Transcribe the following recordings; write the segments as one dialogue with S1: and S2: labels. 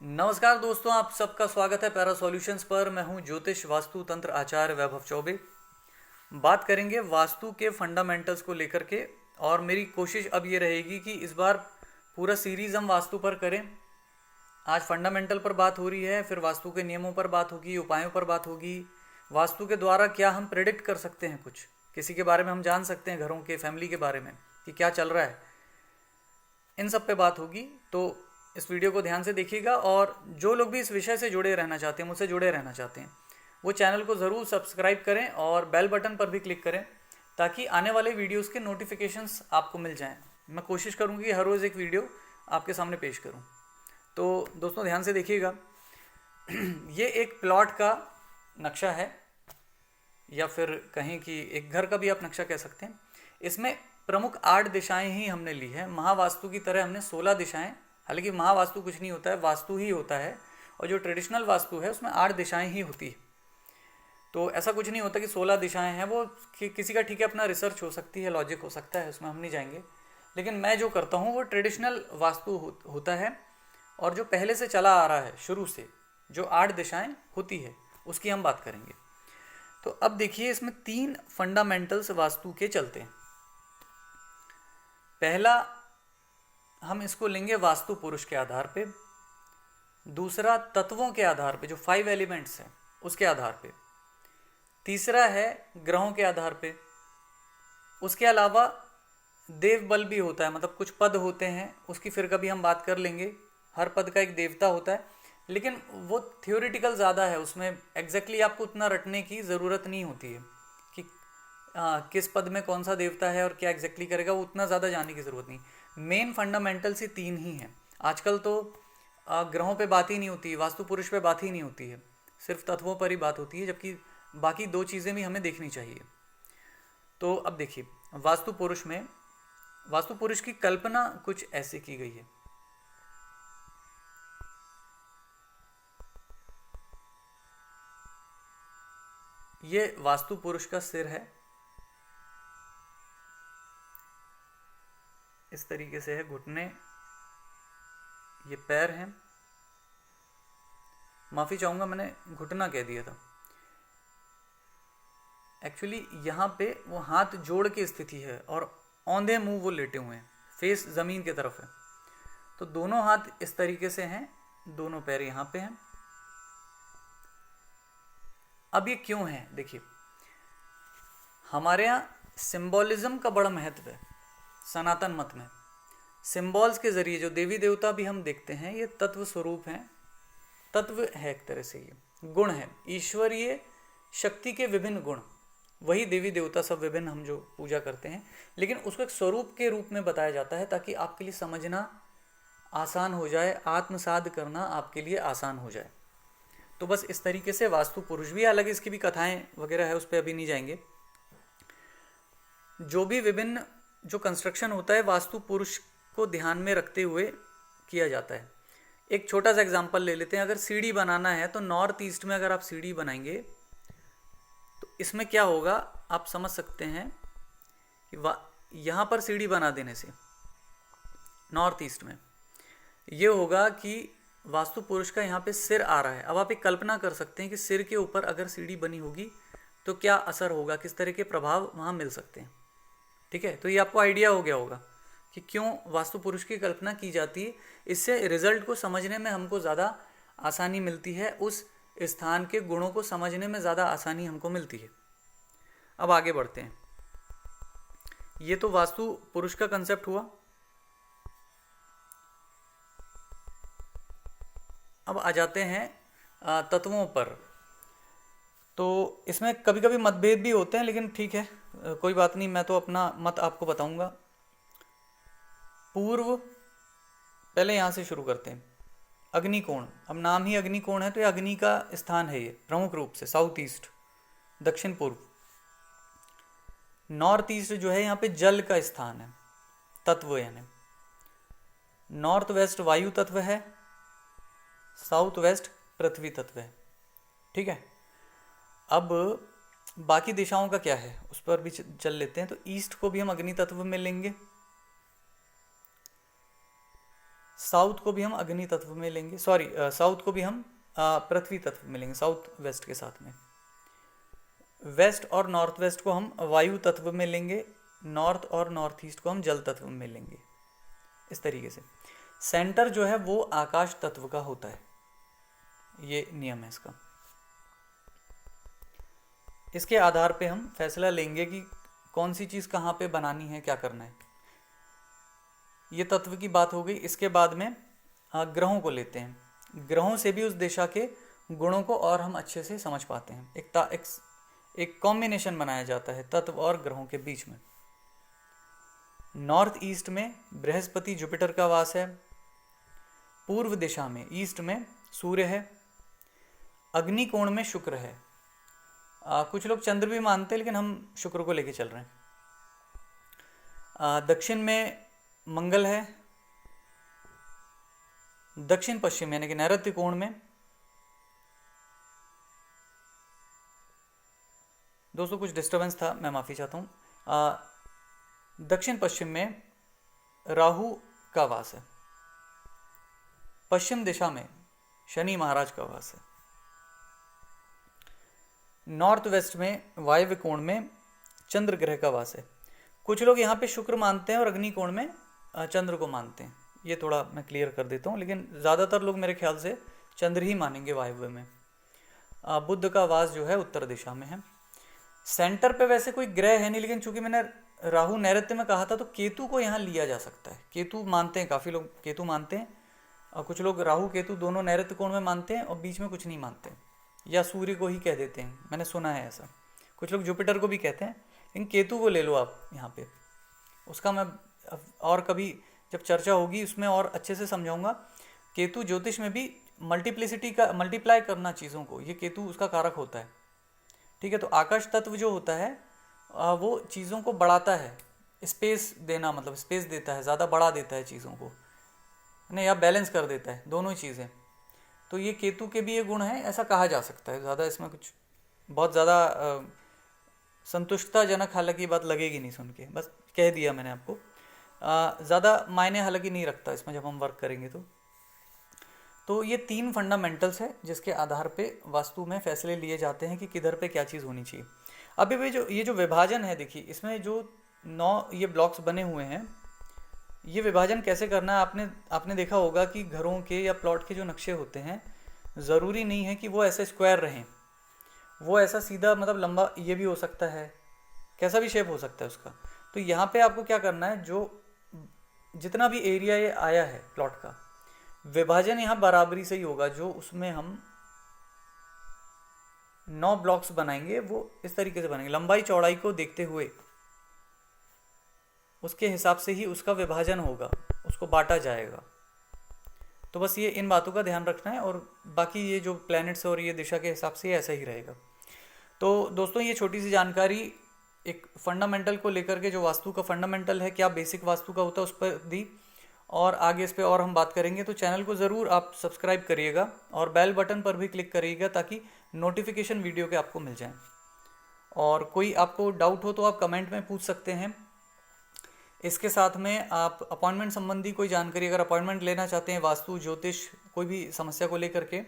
S1: नमस्कार दोस्तों, आप सबका स्वागत है पैरा सॉल्यूशंस पर। मैं हूं ज्योतिष वास्तु तंत्र आचार्य वैभव चौबे। बात करेंगे वास्तु के फंडामेंटल्स को लेकर के, और मेरी कोशिश अब ये रहेगी कि इस बार पूरा सीरीज हम वास्तु पर करें। आज फंडामेंटल पर बात हो रही है, फिर वास्तु के नियमों पर बात होगी, उपायों पर बात होगी। वास्तु के द्वारा क्या हम प्रेडिक्ट कर सकते हैं, कुछ किसी के बारे में हम जान सकते हैं, घरों के, फैमिली के बारे में कि क्या चल रहा है, इन सब पे बात होगी। तो इस वीडियो को ध्यान से देखिएगा, और जो लोग भी इस विषय से जुड़े रहना चाहते हैं, मुझसे जुड़े रहना चाहते हैं, वो चैनल को ज़रूर सब्सक्राइब करें और बेल बटन पर भी क्लिक करें, ताकि आने वाले वीडियोस के नोटिफिकेशंस आपको मिल जाएं। मैं कोशिश करूँगी हर रोज़ एक वीडियो आपके सामने पेश करूँ। तो दोस्तों ध्यान से देखिएगा। ये एक प्लॉट का नक्शा है, या फिर कहें कि एक घर का भी आप नक्शा कह सकते हैं। इसमें प्रमुख 8 दिशाएं ही हमने ली है। महावास्तु की तरह हमने 16 दिशाएं, हालांकि महावास्तु कुछ नहीं होता है, वास्तु ही होता है, और जो ट्रेडिशनल वास्तु है उसमें 8 दिशाएं ही होती है। तो ऐसा कुछ नहीं होता कि 16 दिशाएं हैं। वो किसी का ठीक है अपना रिसर्च हो सकती है, लॉजिक हो सकता है, उसमें हम नहीं जाएंगे। लेकिन मैं जो करता हूँ वो ट्रेडिशनल वास्तु होता है, और जो पहले से चला आ रहा है शुरू से, जो 8 दिशाएं होती है उसकी हम बात करेंगे। तो अब देखिए, इसमें 3 फंडामेंटल्स वास्तु के चलते हैं। पहला, हम इसको लेंगे वास्तु पुरुष के आधार पे। दूसरा, तत्वों के आधार पे, जो 5 एलिमेंट्स हैं उसके आधार पे। तीसरा है ग्रहों के आधार पे। उसके अलावा देव बल भी होता है, मतलब कुछ पद होते हैं, उसकी फिर कभी हम बात कर लेंगे। हर पद का एक देवता होता है, लेकिन वो थियोरिटिकल ज़्यादा है, उसमें एग्जैक्टली आपको उतना रटने की ज़रूरत नहीं होती है कि किस पद में कौन सा देवता है और क्या एग्जैक्टली करेगा, वो उतना ज़्यादा जानने की ज़रूरत नहीं। मेन फंडामेंटल से 3 ही हैं। आजकल तो ग्रहों पे बात ही नहीं होती, वास्तु पुरुष पे बात ही नहीं होती है, सिर्फ तत्वों पर ही बात होती है, जबकि बाकी 2 चीज़ें भी हमें देखनी चाहिए। तो अब देखिए, वास्तु पुरुष में, वास्तु पुरुष की कल्पना कुछ ऐसे की गई है। ये वास्तु पुरुष का सिर है, इस तरीके से है। घुटने, ये पैर हैं। माफ़ी चाहूँगा, मैंने घुटना कह दिया था। एक्चुअली यहाँ पे वो हाथ जोड़ के स्थिति है, और औंधे मुंह वो लेटे हुए हैं, फेस ज़मीन की तरफ है। तो दोनों हाथ इस तरीके से हैं, दोनों पैर यहाँ पे हैं। अब ये क्यों है, देखिए, हमारे यहाँ सिंबॉलिज्म का बड़ा महत्व है। सनातन मत में सिंबल्स के जरिए जो देवी देवता भी हम देखते हैं, ये तत्व स्वरूप हैं, तत्व है एक तरह से, ये गुण है, ईश्वरीय शक्ति के विभिन्न गुण। वही देवी देवता सब विभिन्न हम जो पूजा करते हैं, लेकिन उसको एक स्वरूप के रूप में बताया जाता है, ताकि आपके लिए समझना आसान हो जाए, आत्मसात करना आपके लिए आसान हो जाए। तो बस इस तरीके से वास्तु पुरुष भी, हालांकि इसकी भी कथाएं वगैरह है, उस पर अभी नहीं जाएंगे। जो भी विभिन्न जो कंस्ट्रक्शन होता है, वास्तु पुरुष को ध्यान में रखते हुए किया जाता है। एक छोटा सा एग्जांपल ले लेते हैं। अगर सीढ़ी बनाना है तो नॉर्थ ईस्ट में अगर आप सीढ़ी बनाएंगे तो इसमें क्या होगा, आप समझ सकते हैं कि यहाँ पर सीढ़ी बना देने से नॉर्थ ईस्ट में ये होगा कि वास्तु पुरुष का यहाँ पे सिर आ रहा है। अब आप एक कल्पना कर सकते हैं कि सिर के ऊपर अगर सीढ़ी बनी होगी तो क्या असर होगा, किस तरह के प्रभाव वहाँ मिल सकते हैं। ठीक है, तो ये आपको आइडिया हो गया होगा कि क्यों वास्तु पुरुष की कल्पना की जाती है। इससे रिजल्ट को समझने में हमको ज़्यादा आसानी मिलती है, उस स्थान के गुणों को समझने में ज़्यादा आसानी हमको मिलती है। अब आगे बढ़ते हैं। ये तो वास्तु पुरुष का कंसेप्ट हुआ। अब आ जाते हैं तत्वों पर। तो इसमें कभी कभी मतभेद भी होते हैं, लेकिन ठीक है, कोई बात नहीं, मैं तो अपना मत आपको बताऊंगा। पूर्व, पहले यहाँ से शुरू करते हैं। अग्निकोण, अब नाम ही अग्निकोण है, तो ये अग्नि का स्थान है, ये प्रमुख रूप से साउथ ईस्ट, दक्षिण पूर्व। नॉर्थ ईस्ट जो है, यहाँ पे जल का स्थान है, तत्व, यानी नॉर्थ वेस्ट वायु तत्व है, साउथ वेस्ट पृथ्वी तत्व है। ठीक है, अब बाकी दिशाओं का क्या है उस पर भी चल लेते हैं। तो ईस्ट को भी हम अग्नि तत्व में लेंगे, साउथ को भी हम अग्नि तत्व में लेंगे, सॉरी साउथ को भी हम पृथ्वी तत्व में लेंगे, साउथ वेस्ट के साथ में। वेस्ट और नॉर्थ वेस्ट को हम वायु तत्व में लेंगे, नॉर्थ और नॉर्थ ईस्ट को हम जल तत्व में लेंगे। इस तरीके से सेंटर जो है वो आकाश तत्व का होता है, ये नियम है इसका। इसके आधार पे हम फैसला लेंगे कि कौन सी चीज़ कहाँ पे बनानी है, क्या करना है। ये तत्व की बात हो गई। इसके बाद में ग्रहों को लेते हैं। ग्रहों से भी उस दिशा के गुणों को और हम अच्छे से समझ पाते हैं। एक कॉम्बिनेशन बनाया जाता है तत्व और ग्रहों के बीच में। नॉर्थ ईस्ट में बृहस्पति जुपिटर का वास है। पूर्व दिशा में ईस्ट में सूर्य है। अग्नि कोण में शुक्र है। कुछ लोग चंद्र भी मानते हैं, लेकिन हम शुक्र को लेके चल रहे हैं। दक्षिण में मंगल है। दक्षिण पश्चिम यानी कि नैऋत्य कोण में, दोस्तों कुछ डिस्टरबेंस था, मैं माफ़ी चाहता हूँ। दक्षिण पश्चिम में राहु का वास है। पश्चिम दिशा में शनि महाराज का वास है। नॉर्थ वेस्ट में वायव्य कोण में चंद्र ग्रह का वास है। कुछ लोग यहाँ पे शुक्र मानते हैं और अग्नि कोण में चंद्र को मानते हैं। ये थोड़ा मैं क्लियर कर देता हूँ, लेकिन ज़्यादातर लोग मेरे ख्याल से चंद्र ही मानेंगे वायव्य में। बुध का वास जो है उत्तर दिशा में है। सेंटर पे वैसे कोई ग्रह है नहीं, लेकिन चूंकि मैंने राहु नैऋत्य में कहा था तो केतु को यहाँ लिया जा सकता है। केतु मानते हैं, काफ़ी लोग केतु मानते हैं, और कुछ लोग राहु केतु दोनों नैऋत्य कोण में मानते हैं और बीच में कुछ नहीं मानते, या सूर्य को ही कह देते हैं, मैंने सुना है ऐसा। कुछ लोग जुपिटर को भी कहते हैं, लेकिन केतु को ले लो आप यहाँ पे। उसका मैं और कभी जब चर्चा होगी उसमें और अच्छे से समझाऊंगा। केतु ज्योतिष में भी मल्टीप्लिसिटी का, मल्टीप्लाई करना चीज़ों को, ये केतु उसका कारक होता है। ठीक है, तो आकाश तत्व जो होता है वो चीज़ों को बढ़ाता है, स्पेस देना, मतलब स्पेस देता है, ज़्यादा बढ़ा देता है चीज़ों को, नहीं, या बैलेंस कर देता है, दोनों ही चीज़ें। तो ये केतु के भी ये गुण है, ऐसा कहा जा सकता है। ज़्यादा इसमें कुछ बहुत ज़्यादा संतुष्टताजनक हालांकि बात लगेगी नहीं सुन के, बस कह दिया मैंने आपको। ज़्यादा मायने हालांकि नहीं रखता इसमें जब हम वर्क करेंगे तो ये 3 फंडामेंटल्स है जिसके आधार पे वास्तु में फैसले लिए जाते हैं कि किधर पे क्या चीज़ होनी चाहिए। अभी भी ये जो विभाजन है, देखिए इसमें जो 9 ये ब्लॉक्स बने हुए हैं, ये विभाजन कैसे करना है आपने देखा होगा कि घरों के या प्लॉट के जो नक्शे होते हैं, ज़रूरी नहीं है कि वो ऐसे स्क्वायर रहें, वो ऐसा सीधा मतलब लंबा ये भी हो सकता है, कैसा भी शेप हो सकता है उसका। तो यहाँ पे आपको क्या करना है, जो जितना भी एरिया ये आया है प्लॉट का, विभाजन यहाँ बराबरी से ही होगा। जो उसमें हम 9 ब्लॉक्स बनाएंगे वो इस तरीके से बनेंगे, लंबाई चौड़ाई को देखते हुए उसके हिसाब से ही उसका विभाजन होगा, उसको बांटा जाएगा। तो बस ये इन बातों का ध्यान रखना है, और बाकी ये जो प्लैनेट्स और ये दिशा के हिसाब से ऐसा ही रहेगा। तो दोस्तों ये छोटी सी जानकारी एक फंडामेंटल को लेकर के, जो वास्तु का फंडामेंटल है, क्या बेसिक वास्तु का होता है, उस पर दी, और आगे इस पर और हम बात करेंगे। तो चैनल को ज़रूर आप सब्सक्राइब करिएगा और बेल बटन पर भी क्लिक करिएगा ताकि नोटिफिकेशन वीडियो के आपको मिल जाएं। और कोई आपको डाउट हो तो आप कमेंट में पूछ सकते हैं। इसके साथ में आप अपॉइंटमेंट संबंधी कोई जानकारी, अगर अपॉइंटमेंट लेना चाहते हैं वास्तु ज्योतिष कोई भी समस्या को लेकर के,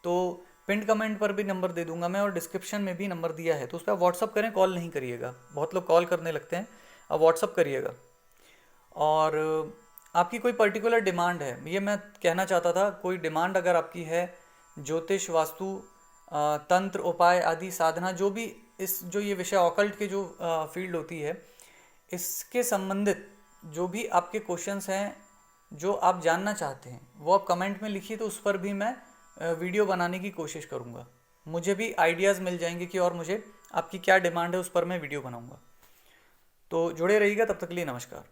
S1: तो पिंड कमेंट पर भी नंबर दे दूंगा मैं, और डिस्क्रिप्शन में भी नंबर दिया है, तो उस पर आप व्हाट्सअप करें, कॉल नहीं करिएगा। बहुत लोग कॉल करने लगते हैं, आप व्हाट्सअप करिएगा। और आपकी कोई पर्टिकुलर डिमांड है, ये मैं कहना चाहता था, कोई डिमांड अगर आपकी है, ज्योतिष वास्तु तंत्र उपाय आदि साधना, जो भी जो ये विषय ऑकल्ट के जो फील्ड होती है, इसके संबंधित जो भी आपके क्वेश्चंस हैं, जो आप जानना चाहते हैं, वो आप कमेंट में लिखिए, तो उस पर भी मैं वीडियो बनाने की कोशिश करूँगा। मुझे भी आइडियाज़ मिल जाएंगे कि और मुझे आपकी क्या डिमांड है, उस पर मैं वीडियो बनाऊँगा। तो जुड़े रहिएगा, तब तक के लिए नमस्कार।